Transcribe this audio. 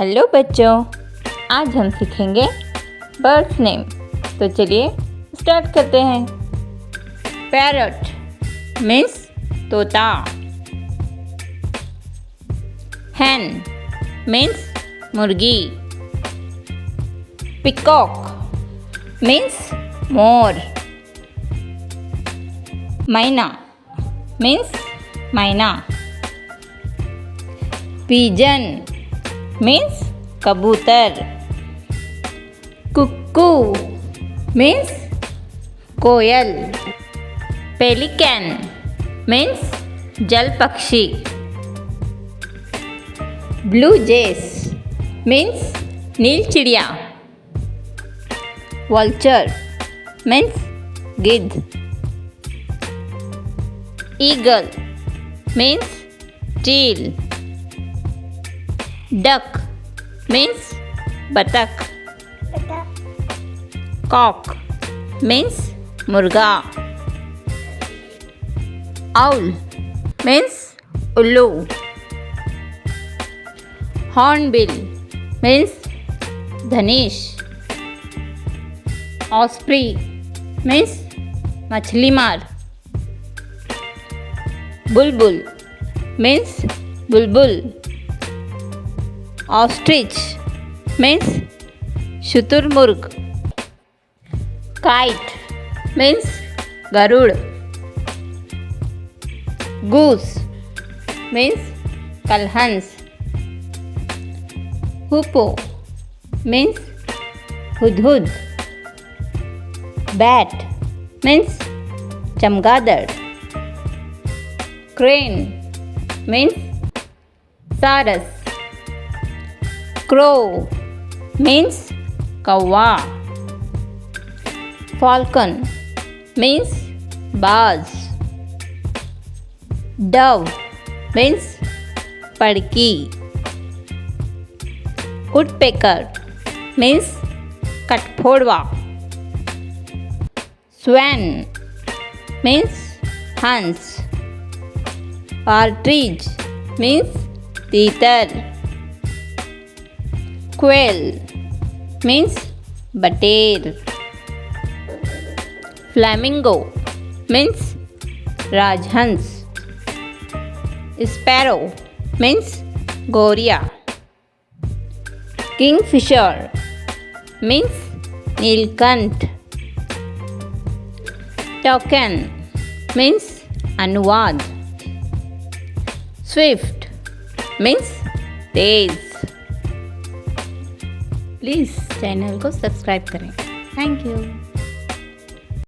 Hello बच्चों, आज हम सीखेंगे बर्ड्स नेम। तो चलिए स्टार्ट करते हैं। पैरट मीन्स तोता। हैन मीन्स मुर्गी। पिकॉक मीन्स मोर। मैना मीन्स मैना। पिजन मीन्स कबूतर। कुक्कू मीन्स कोयल। पेलिकन मीन्स जल पक्षी। ब्लू जेस मीन्स नील चिड़िया। वल्चर मीन्स गिद्ध। ईगल मीन्स चील। डक मीन्स बतख। कॉक मीन्स मुर्गा। आउल मीन्स उल्लू। हॉर्नबिल मीन्स धनेश। ऑस्प्री मीन्स मछली मार। बुलबुल मीन्स बुलबुल। ऑस्ट्रिच मीन्स शुतुरमुर्ग। काइट मीन्स गरुड़। गूस मीन्स कलहंस। हुपो मीन्स हुदहुद। बैट मीन्स चमगादड़। क्रेन मीन्स सारस। क्रो मीन्स कौवा। फाल्कन मीन्स बाज। डव मीन्स पड़की। वुडपेकर मीन्स कठफोड़वा। स्वैन मीन्स हंस। पार्ट्रिज मीन्स तीतर। क्वेल मीन्स बटेर। फ्लैमिंगो मीन्स राजहंस। स्पैरो मीन्स गोरिया। किंगफिशर मीन्स नीलकंठ। टोकन मीन्स अनुवाद। स्विफ्ट मीन्स तेज। प्लीज़ चैनल को सब्सक्राइब करें। Thank you.